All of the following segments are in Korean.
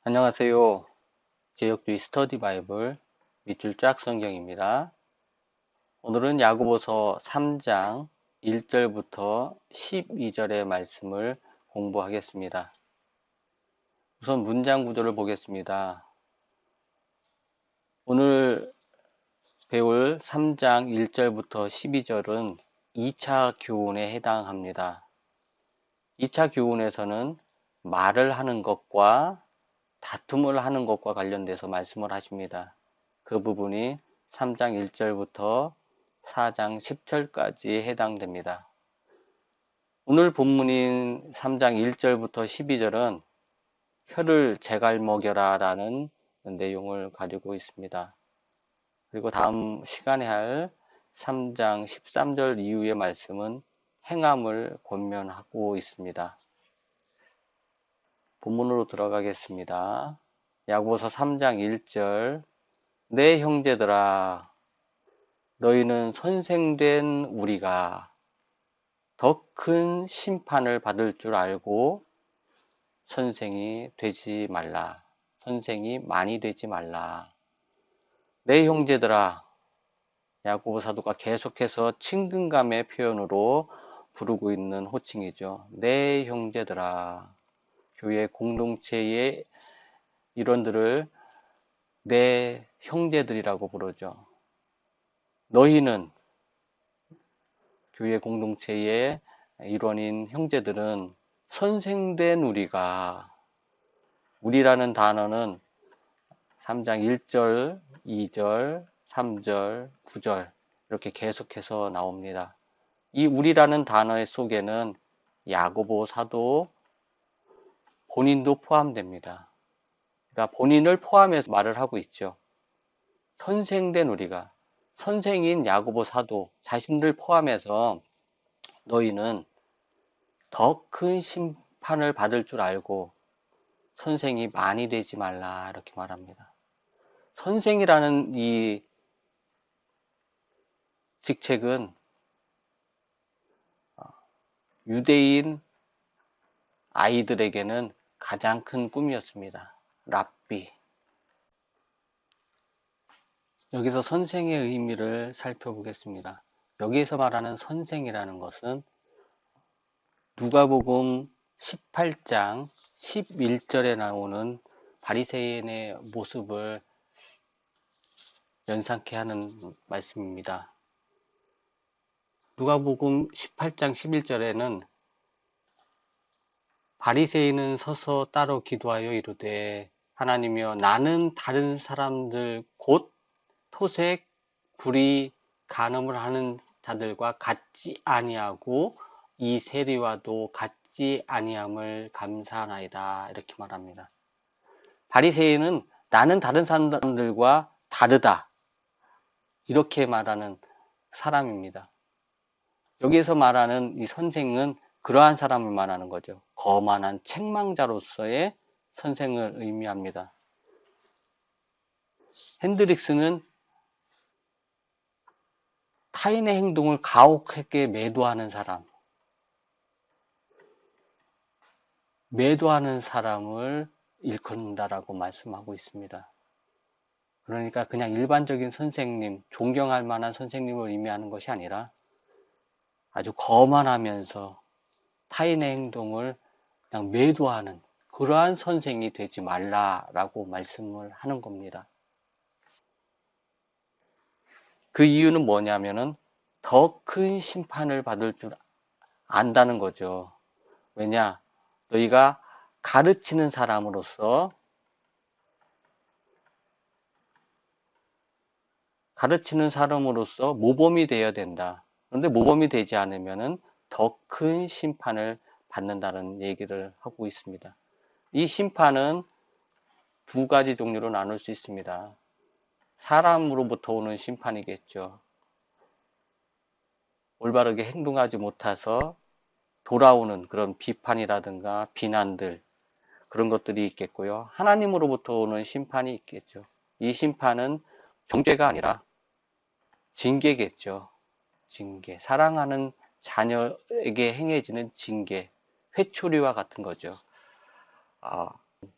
안녕하세요. 개혁주의 스터디 바이블 밑줄 쫙 성경입니다. 오늘은 야고보서 3장 1절부터 12절의 말씀을 공부하겠습니다. 우선 문장 구조를 보겠습니다. 오늘 배울 3장 1절부터 12절은 2차 교훈에 해당합니다. 2차 교훈에서는 말을 하는 것과 다툼을 하는 것과 관련돼서 말씀을 하십니다. 그 부분이 3장 1절부터 4장 10절까지 해당됩니다. 오늘 본문인 3장 1절부터 12절은 혀를 제갈 먹여라 라는 내용을 가지고 있습니다. 그리고 다음 시간에 할 3장 13절 이후의 말씀은 행함을 권면하고 있습니다. 본문으로 들어가겠습니다. 야고보서 3장 1절 내 형제들아 너희는 선생된 우리가 더 큰 심판을 받을 줄 알고 선생이 되지 말라. 선생이 많이 되지 말라. 내 형제들아 야고보 사도가 계속해서 친근감의 표현으로 부르고 있는 호칭이죠. 내 형제들아 교회 공동체의 일원들을 내 형제들이라고 부르죠. 너희는 교회 공동체의 일원인 형제들은 선생된 우리라는 단어는 3장 1절, 2절, 3절, 9절 이렇게 계속해서 나옵니다. 이 우리라는 단어의 속에는 야고보 사도 본인도 포함됩니다. 그러니까 본인을 포함해서 말을 하고 있죠. 선생된 우리가 선생인 야고보 사도 자신들 포함해서 너희는 더 큰 심판을 받을 줄 알고 선생이 많이 되지 말라 이렇게 말합니다. 선생이라는 이 직책은 유대인 아이들에게는 가장 큰 꿈이었습니다. 랍비. 여기서 선생의 의미를 살펴보겠습니다. 여기에서 말하는 선생이라는 것은 누가복음 18장 11절에 나오는 바리새인의 모습을 연상케 하는 말씀입니다. 누가복음 18장 11절에는 바리새인은 서서 따로 기도하여 이르되 하나님이여 나는 다른 사람들 곧 토색, 불의, 간음을 하는 자들과 같지 아니하고 이 세리와도 같지 아니함을 감사하나이다 이렇게 말합니다. 바리새인은 나는 다른 사람들과 다르다 이렇게 말하는 사람입니다. 여기에서 말하는 이 선생은 그러한 사람을 말하는 거죠. 거만한 책망자로서의 선생을 의미합니다. 핸드릭스는 타인의 행동을 가혹하게 매도하는 사람을 일컫는다라고 말씀하고 있습니다. 그러니까 그냥 일반적인 선생님, 존경할 만한 선생님을 의미하는 것이 아니라 아주 거만하면서 타인의 행동을 그냥 매도하는 그러한 선생이 되지 말라라고 말씀을 하는 겁니다. 그 이유는 뭐냐면은 더 큰 심판을 받을 줄 안다는 거죠. 왜냐? 너희가 가르치는 사람으로서 모범이 되어야 된다. 그런데 모범이 되지 않으면은 더 큰 심판을 받는다는 얘기를 하고 있습니다. 이 심판은 두 가지 종류로 나눌 수 있습니다. 사람으로부터 오는 심판이겠죠. 올바르게 행동하지 못해서 돌아오는 그런 비판이라든가 비난들 그런 것들이 있겠고요. 하나님으로부터 오는 심판이 있겠죠. 이 심판은 정죄가 아니라 징계겠죠. 징계. 사랑하는 자녀에게 행해지는 징계. 회초리와 같은 거죠.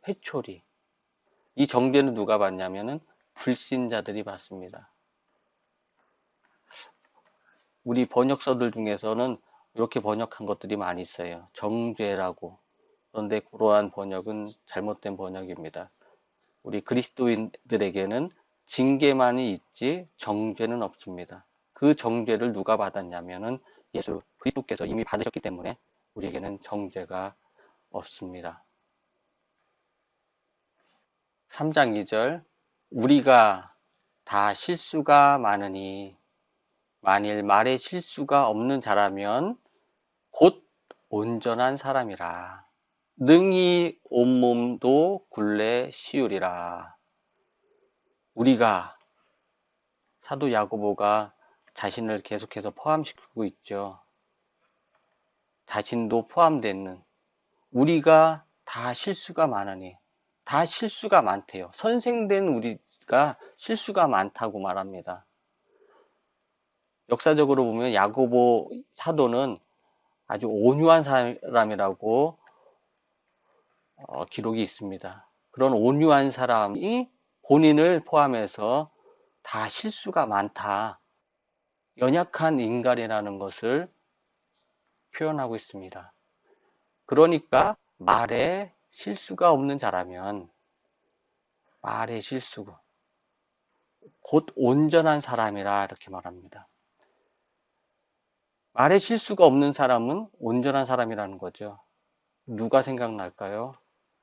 회초리. 이 정죄는 누가 받냐면은 불신자들이 받습니다. 우리 번역서들 중에서는 이렇게 번역한 것들이 많이 있어요. 정죄라고. 그런데 그러한 번역은 잘못된 번역입니다. 우리 그리스도인들에게는 징계만이 있지 정죄는 없습니다. 그 정죄를 누가 받았냐면은 예수 그리스도께서 이미 받으셨기 때문에 우리에게는 정죄가 없습니다. 3장 2절 우리가 다 실수가 많으니 만일 말에 실수가 없는 자라면 곧 온전한 사람이라 능히 온몸도 굴레 씌우리라. 우리가 사도 야고보가 자신을 계속해서 포함시키고 있죠. 자신도 포함되는 우리가 다 실수가 많으니 다 실수가 많대요. 선생된 우리가 실수가 많다고 말합니다. 역사적으로 보면 야고보 사도는 아주 온유한 사람이라고 기록이 있습니다. 그런 온유한 사람이 본인을 포함해서 다 실수가 많다. 연약한 인간이라는 것을 표현하고 있습니다. 그러니까 말에 실수가 없는 자라면 말에 실수가 곧 온전한 사람이라 이렇게 말합니다. 말에 실수가 없는 사람은 온전한 사람이라는 거죠. 누가 생각날까요?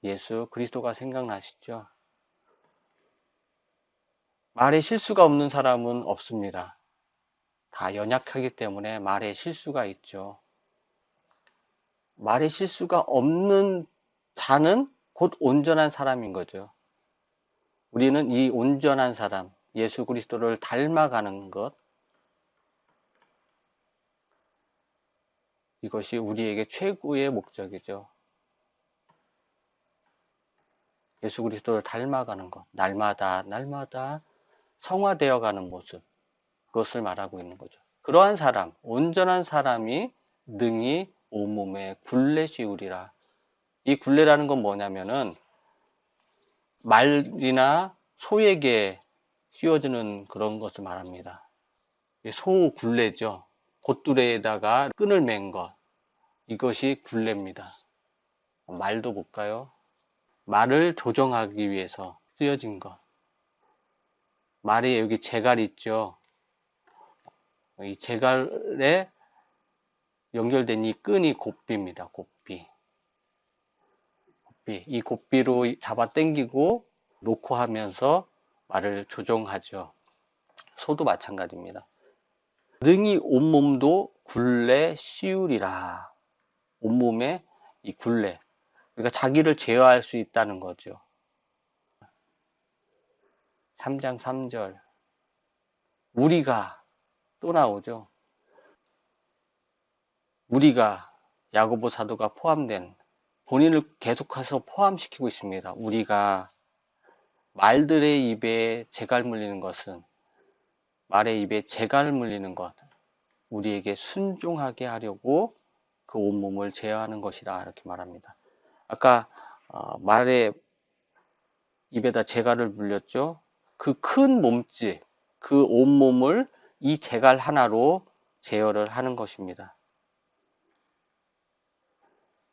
예수 그리스도가 생각나시죠? 말에 실수가 없는 사람은 없습니다. 다 연약하기 때문에 말에 실수가 있죠. 말에 실수가 없는 자는 곧 온전한 사람인 거죠. 우리는 이 온전한 사람, 예수 그리스도를 닮아가는 것, 이것이 우리에게 최고의 목적이죠. 예수 그리스도를 닮아가는 것, 날마다 성화되어 가는 모습, 그것을 말하고 있는 거죠. 그러한 사람, 온전한 사람이 능히 온몸에 굴레 씌우리라. 이 굴레라는 건 뭐냐면은 말이나 소에게 씌워주는 그런 것을 말합니다. 소 굴레죠. 곶두레에다가 끈을 맨 것. 이것이 굴레입니다. 말도 볼까요? 말을 조정하기 위해서 쓰여진 것. 말에 여기 재갈이 있죠. 이 재갈에 연결된 이 끈이 곶비입니다. 곶비. 이 곶비로 잡아 당기고 놓고 하면서 말을 조정하죠. 소도 마찬가지입니다. 능히 온몸도 굴레 씌우리라. 온몸에 이 굴레. 그러니까 자기를 제어할 수 있다는 거죠. 3장 3절. 우리가 또 나오죠. 우리가 야고보 사도가 포함된 본인을 계속해서 포함시키고 있습니다. 우리가 말들의 입에 재갈 물리는 것은 말의 입에 재갈 물리는 것 우리에게 순종하게 하려고 그 온몸을 제어하는 것이라 이렇게 말합니다. 아까 말의 입에다 재갈을 물렸죠. 그 큰 몸집, 그 온몸을 이 재갈 하나로 제어를 하는 것입니다.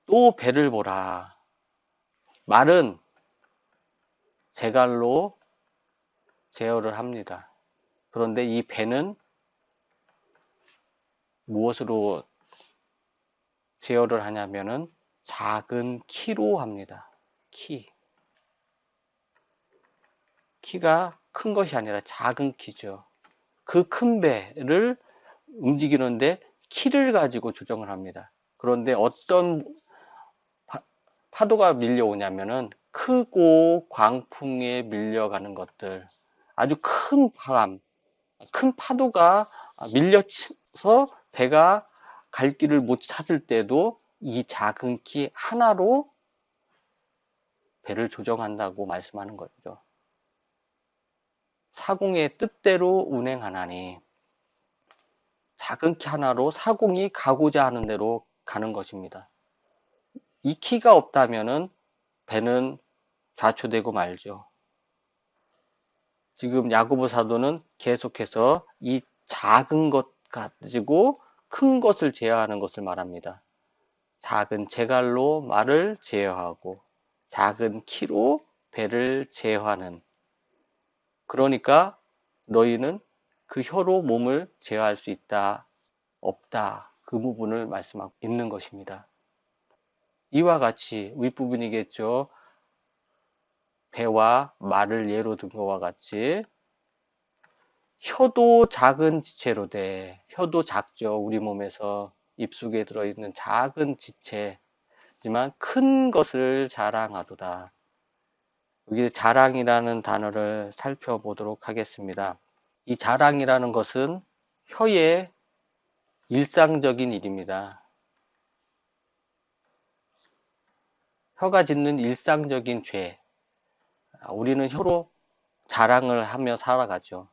또 배를 보라. 말은 재갈로 제어를 합니다. 그런데 이 배는 무엇으로 제어를 하냐면은 작은 키로 합니다. 키가 큰 것이 아니라 작은 키죠. 그 큰 배를 움직이는데 키를 가지고 조정을 합니다. 그런데 어떤 파도가 밀려오냐면은 크고 광풍에 밀려가는 것들, 아주 큰 바람, 큰 파도가 밀려서 배가 갈 길을 못 찾을 때도 이 작은 키 하나로 배를 조정한다고 말씀하는 거죠. 사공의 뜻대로 운행하나니 작은 키 하나로 사공이 가고자 하는 대로 가는 것입니다. 이 키가 없다면은 배는 좌초되고 말죠. 지금 야고보 사도는 계속해서 이 작은 것 가지고 큰 것을 제어하는 것을 말합니다. 작은 재갈로 말을 제어하고 작은 키로 배를 제어하는. 그러니까 너희는 그 혀로 몸을 제어할 수 있다, 없다. 그 부분을 말씀하고 있는 것입니다. 이와 같이 윗부분이겠죠. 배와 말을 예로 든 것과 같이 혀도 작은 지체로 돼. 혀도 작죠. 우리 몸에서 입속에 들어있는 작은 지체지만 큰 것을 자랑하도다. 여기 자랑이라는 단어를 살펴보도록 하겠습니다. 이 자랑이라는 것은 혀의 일상적인 일입니다. 혀가 짓는 일상적인 죄. 우리는 혀로 자랑을 하며 살아가죠.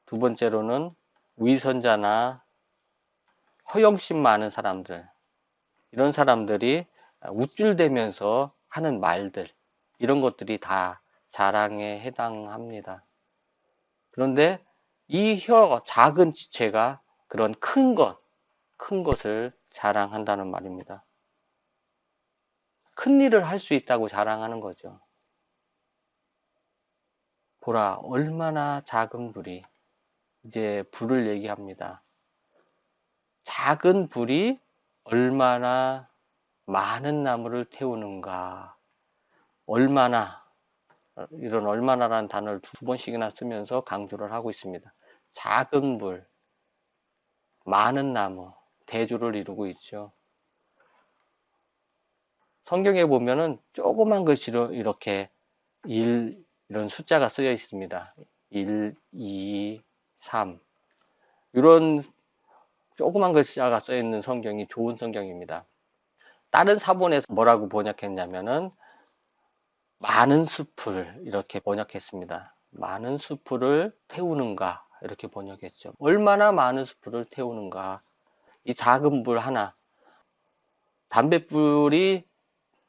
두 번째로는 위선자나 허영심 많은 사람들. 이런 사람들이 우쭐대면서 하는 말들. 이런 것들이 다 자랑에 해당합니다. 그런데 이 작은 지체가 그런 큰 것을 자랑한다는 말입니다. 큰 일을 할 수 있다고 자랑하는 거죠. 보라, 얼마나 작은 불이, 이제 불을 얘기합니다. 작은 불이 얼마나 많은 나무를 태우는가. 얼마나, 이런 얼마나라는 단어를 두 번씩이나 쓰면서 강조를 하고 있습니다. 작은 불, 많은 나무, 대조를 이루고 있죠. 성경에 보면은 조그만 글씨로 이렇게 1, 이런 숫자가 쓰여 있습니다. 1, 2, 3. 이런 조그만 글자가 써 있는 성경이 좋은 성경입니다. 다른 사본에서 뭐라고 번역했냐면은 많은 숲을 이렇게 번역했습니다. 많은 숲을 태우는가 이렇게 번역했죠. 얼마나 많은 숲을 태우는가. 이 작은 불 하나, 담뱃불이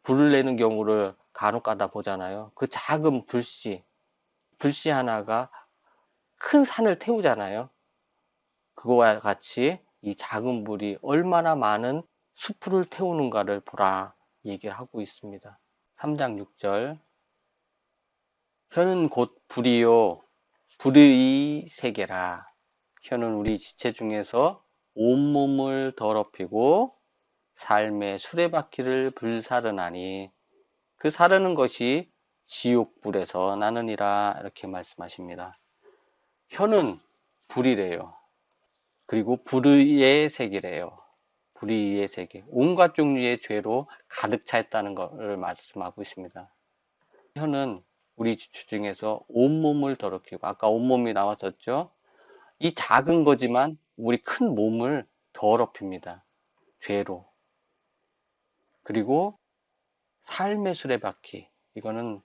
불을 내는 경우를 간혹 가다 보잖아요. 그 작은 불씨 하나가 큰 산을 태우잖아요. 그거와 같이 이 작은 불이 얼마나 많은 수풀을 태우는가를 보라 얘기하고 있습니다. 3장 6절. 혀는 곧 불이요 불의 세계라. 혀는 우리 지체 중에서 온몸을 더럽히고 삶의 수레바퀴를 불사르나니 그 사르는 것이 지옥불에서 나느니라. 이렇게 말씀하십니다. 혀는 불이래요. 그리고 불의의 세계래요. 불의의 세계. 온갖 종류의 죄로 가득 차 있다는 것을 말씀하고 있습니다. 혀는 우리 지체 중에서 온몸을 더럽히고, 아까 온몸이 나왔었죠? 이 작은 거지만 우리 큰 몸을 더럽힙니다. 죄로. 그리고 삶의 수레바퀴. 이거는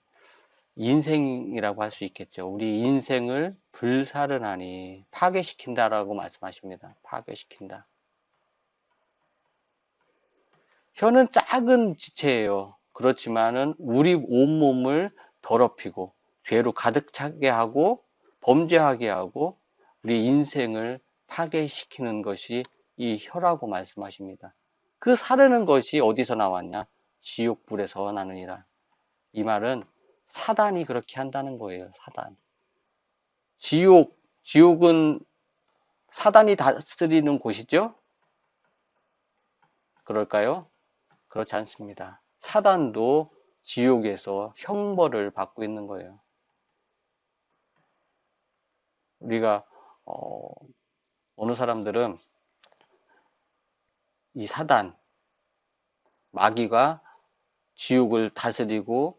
인생이라고 할 수 있겠죠. 우리 인생을 불사르나니 파괴시킨다라고 말씀하십니다. 파괴시킨다. 혀는 작은 지체예요. 그렇지만은 우리 온몸을 더럽히고 죄로 가득 차게 하고 범죄하게 하고 우리 인생을 파괴시키는 것이 이 혀라고 말씀하십니다. 그 사르는 것이 어디서 나왔냐? 지옥불에서 나느니라. 이 말은 사단이 그렇게 한다는 거예요. 사단. 지옥은 사단이 다스리는 곳이죠? 그럴까요? 그렇지 않습니다. 사단도 지옥에서 형벌을 받고 있는 거예요. 우리가 어느 사람들은 이 사단, 마귀가 지옥을 다스리고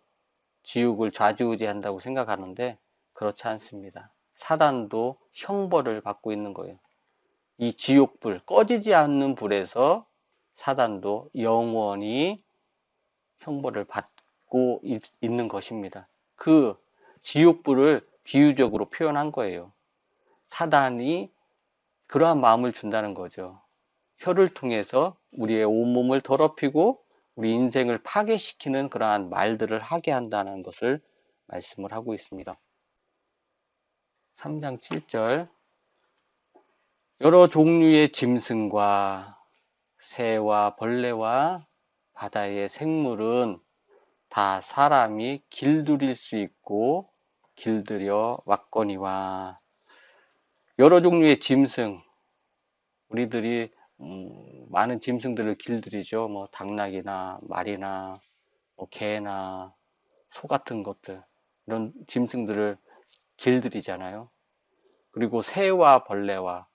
지옥을 좌지우지한다고 생각하는데 그렇지 않습니다. 사단도 형벌을 받고 있는 거예요. 이 지옥불, 꺼지지 않는 불에서 사단도 영원히 형벌을 받고 있는 것입니다. 그 지옥불을 비유적으로 표현한 거예요. 사단이 그러한 마음을 준다는 거죠. 혀를 통해서 우리의 온몸을 더럽히고 우리 인생을 파괴시키는 그러한 말들을 하게 한다는 것을 말씀을 하고 있습니다. 3장 7절 여러 종류의 짐승과 새와 벌레와 바다의 생물은 다 사람이 길들일 수 있고 길들여 왔거니와. 여러 종류의 짐승, 우리들이 많은 짐승들을 길들이죠. 뭐 당나귀나 말이나 뭐 개나 소 같은 것들, 이런 짐승들을 길들이잖아요. 그리고 새와 벌레와,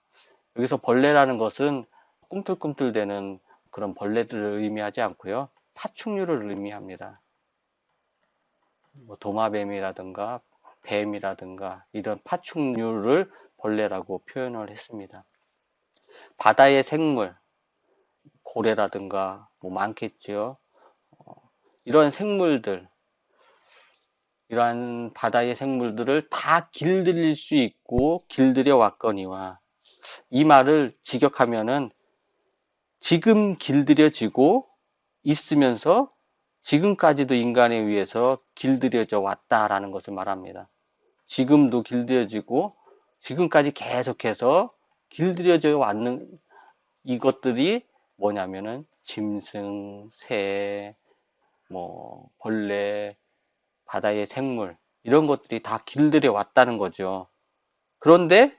여기서 벌레라는 것은 꿈틀꿈틀대는 그런 벌레들을 의미하지 않고요, 파충류를 의미합니다. 뭐 도마뱀이라든가 뱀이라든가 이런 파충류를 벌레라고 표현을 했습니다. 바다의 생물, 고래라든가 뭐 많겠죠. 이러한 생물들, 이러한 바다의 생물들을 다 길들일 수 있고 길들여 왔거니와. 이 말을 직역하면은 지금 길들여지고 있으면서 지금까지도 인간에 의해서 길들여져 왔다라는 것을 말합니다. 지금도 길들여지고 지금까지 계속해서 길들여져 왔는 이것들이 뭐냐면은 짐승, 새, 뭐 벌레, 바다의 생물, 이런 것들이 다 길들여 왔다는 거죠. 그런데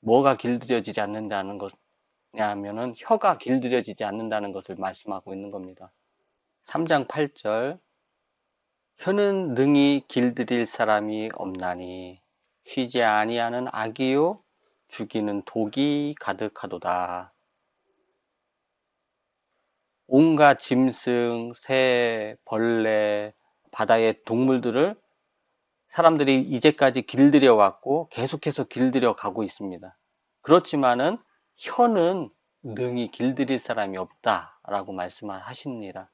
뭐가 길들여지지 않는다는 것냐면은 혀가 길들여지지 않는다는 것을 말씀하고 있는 겁니다. 3장 8절 혀는 능히 길들일 사람이 없나니 쉬지 아니하는 악이요 죽이는 독이 가득하도다. 온갖 짐승, 새, 벌레, 바다의 동물들을 사람들이 이제까지 길들여 왔고 계속해서 길들여 가고 있습니다. 그렇지만은 혀는 능히 길들일 사람이 없다라고 말씀을 하십니다.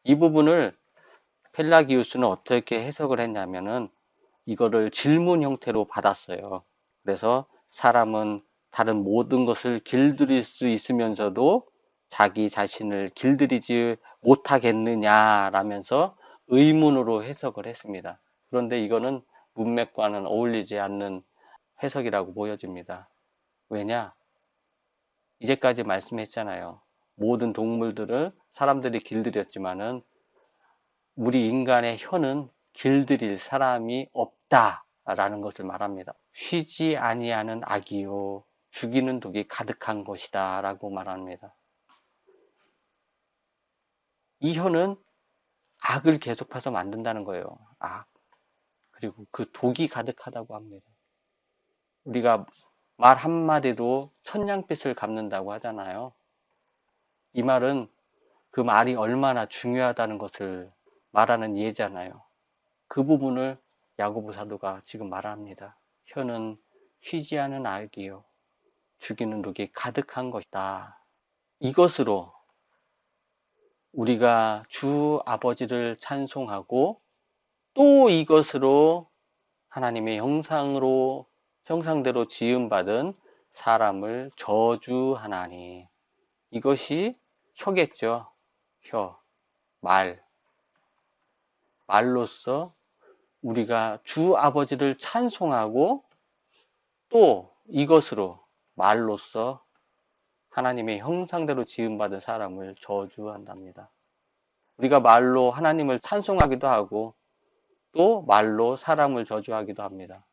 이 부분을 펠라기우스는 어떻게 해석을 했냐면은 이거를 질문 형태로 받았어요. 그래서 사람은 다른 모든 것을 길들일 수 있으면서도 자기 자신을 길들이지 못하겠느냐라면서 의문으로 해석을 했습니다. 그런데 이거는 문맥과는 어울리지 않는 해석이라고 보여집니다. 왜냐? 이제까지 말씀했잖아요. 모든 동물들을 사람들이 길들였지만은 우리 인간의 혀는 길들일 사람이 없다라는 것을 말합니다. 쉬지 아니하는 악이요 죽이는 독이 가득한 것이다 라고 말합니다. 이 혀는 악을 계속해서 만든다는 거예요. 악. 그리고 그 독이 가득하다고 합니다. 우리가 말 한마디로 천냥빚을 갚는다고 하잖아요. 이 말은 그 말이 얼마나 중요하다는 것을 말하는 예잖아요. 그 부분을 야고보 사도가 지금 말합니다. 혀는 쉬지 않은 악이요 죽이는 독이 가득한 것이다. 이것으로 우리가 주 아버지를 찬송하고 또 이것으로 하나님의 형상대로 지음받은 사람을 저주하나니. 이것이 혀겠죠. 혀, 말로써 우리가 주 아버지를 찬송하고 또 이것으로 말로써 하나님의 형상대로 지음받은 사람을 저주한답니다. 우리가 말로 하나님을 찬송하기도 하고 또 말로 사람을 저주하기도 합니다.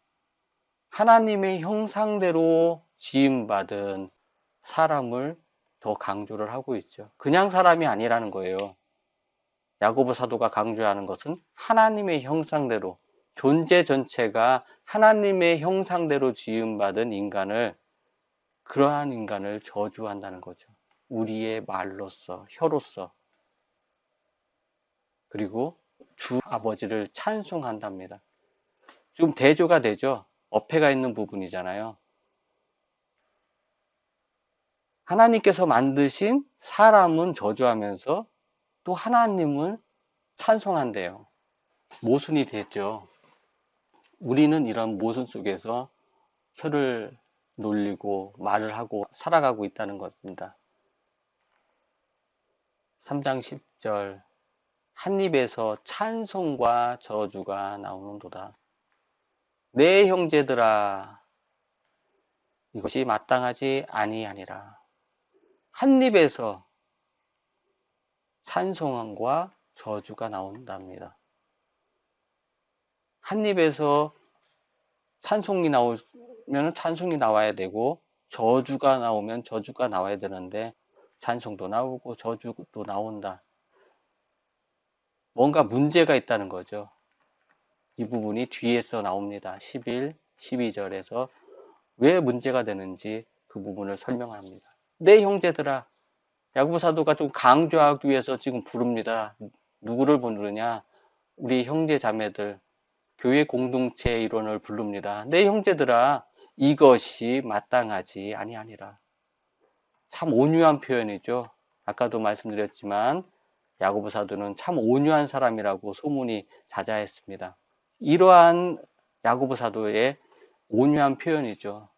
하나님의 형상대로 지음받은 사람을 더 강조를 하고 있죠. 그냥 사람이 아니라는 거예요. 야고보 사도가 강조하는 것은 하나님의 형상대로, 존재 전체가 하나님의 형상대로 지음받은 인간을, 그러한 인간을 저주한다는 거죠. 우리의 말로써, 혀로써. 그리고 주 아버지를 찬송한답니다. 좀 대조가 되죠. 어폐가 있는 부분이잖아요. 하나님께서 만드신 사람은 저주하면서 또 하나님을 찬송한대요. 모순이 됐죠. 우리는 이런 모순 속에서 혀를 놀리고 말을 하고 살아가고 있다는 겁니다. 3장 10절 한 입에서 찬송과 저주가 나오는도다. 내 형제들아, 이것이 마땅하지 아니하니라. 한 입에서 찬송과 저주가 나온답니다. 한 입에서 찬송이 나오면 찬송이 나와야 되고, 저주가 나오면 저주가 나와야 되는데, 찬송도 나오고 저주도 나온다. 뭔가 문제가 있다는 거죠. 이 부분이 뒤에서 나옵니다. 11, 12절에서 왜 문제가 되는지 그 부분을 설명합니다. 내 형제들아, 야고보 사도가 좀 강조하기 위해서 지금 부릅니다. 누구를 부르냐? 우리 형제 자매들, 교회 공동체 일원을 부릅니다. 내 형제들아, 이것이 마땅하지 아니하니라. 참 온유한 표현이죠. 아까도 말씀드렸지만 야고보 사도는 참 온유한 사람이라고 소문이 자자했습니다. 이러한 야고보 사도의 온유한 표현이죠.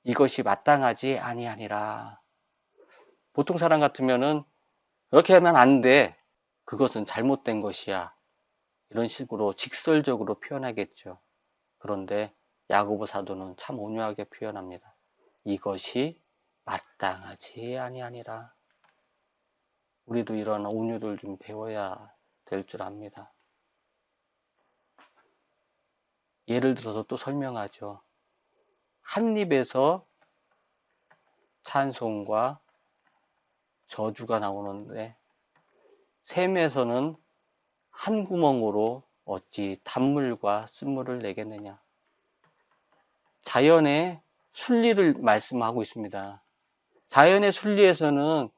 이것이 마땅하지 아니하니라. 보통 사람 같으면은 그렇게 하면 안 돼. 그것은 잘못된 것이야. 이런 식으로 직설적으로 표현하겠죠. 그런데 야고보 사도는 참 온유하게 표현합니다. 이것이 마땅하지 아니하니라. 우리도 이런 온유를 좀 배워야 될 줄 압니다. 예를 들어서 또 설명하죠. 한 입에서 찬송과 저주가 나오는데 샘에서는 한 구멍으로 어찌 단물과 쓴물을 내겠느냐. 자연의 순리를 말씀하고 있습니다. 자연의 순리에서는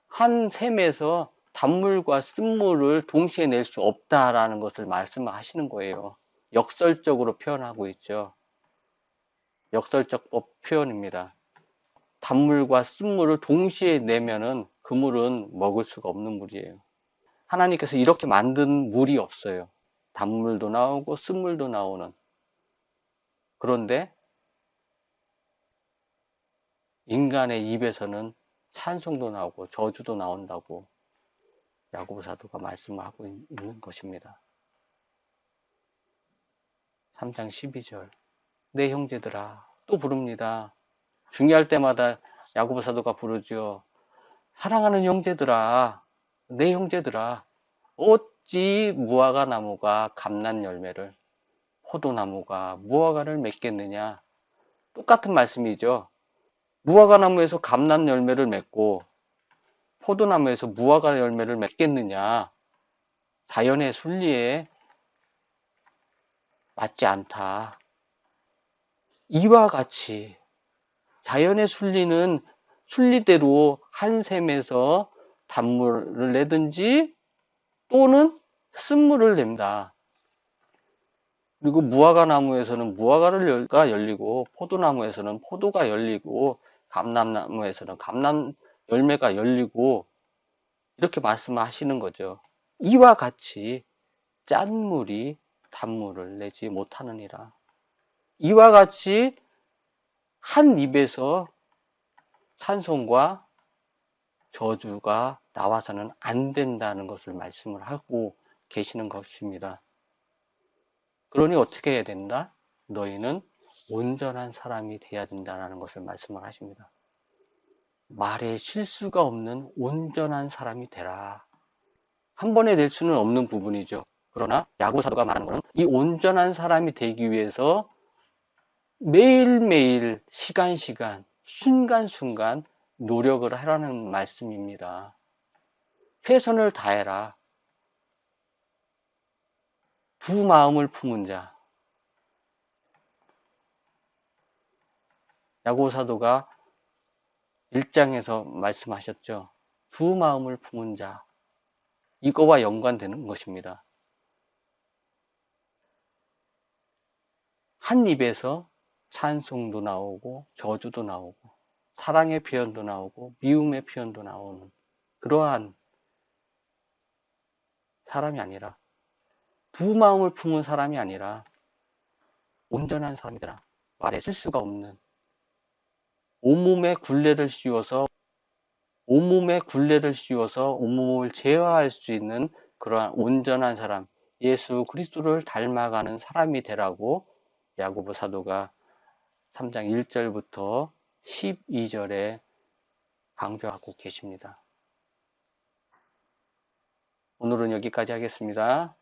한 샘에서 단물과 쓴물을 동시에 낼 수 없다라는 것을 말씀하시는 거예요. 역설적으로 표현하고 있죠. 역설적 표현입니다. 단물과 쓴물을 동시에 내면은 그 물은 먹을 수가 없는 물이에요. 하나님께서 이렇게 만든 물이 없어요. 단물도 나오고 쓴물도 나오는. 그런데 인간의 입에서는 찬송도 나오고 저주도 나온다고 야고보 사도가 말씀을 하고 있는 것입니다. 3장 12절. 내 형제들아, 또 부릅니다. 중요할 때마다 야고보 사도가 부르죠. 사랑하는 형제들아, 내 형제들아, 어찌 무화과 나무가 감난 열매를, 포도나무가 무화과를 맺겠느냐. 똑같은 말씀이죠. 무화과 나무에서 감난 열매를 맺고 포도나무에서 무화과 열매를 맺겠느냐. 자연의 순리에 맞지 않다. 이와 같이 자연의 순리는 순리대로 한 샘에서 단물을 내든지 또는 쓴물을 낸다. 그리고 무화과 나무에서는 무화과가 열리고 포도나무에서는 포도가 열리고 감람나무에서는 감람 열매가 열리고 이렇게 말씀하시는 거죠. 이와 같이 짠 물이 단물을 내지 못하느니라. 이와 같이 한 입에서 찬송과 저주가 나와서는 안 된다는 것을 말씀을 하고 계시는 것입니다. 그러니 어떻게 해야 된다? 너희는 온전한 사람이 되어야 된다는 것을 말씀을 하십니다. 말에 실수가 없는 온전한 사람이 되라. 한 번에 낼 수는 없는 부분이죠. 그러나 야고보 사도가 말하는 것은 이 온전한 사람이 되기 위해서 매일매일 시간 순간순간 노력을 하라는 말씀입니다. 최선을 다해라. 두 마음을 품은 자. 야고보 사도가 1장에서 말씀하셨죠. 두 마음을 품은 자. 이거와 연관되는 것입니다. 한 입에서 찬송도 나오고 저주도 나오고 사랑의 표현도 나오고 미움의 표현도 나오는 그러한 사람이 아니라 두 마음을 품은 사람이 아니라 온전한 사람이더라. 말에 실수가 없는 온몸에 굴레를 씌워서 온몸을 제어할 수 있는 그러한 온전한 사람, 예수 그리스도를 닮아가는 사람이 되라고 야고보 사도가 3장 1절부터 12절에 강조하고 계십니다. 오늘은 여기까지 하겠습니다.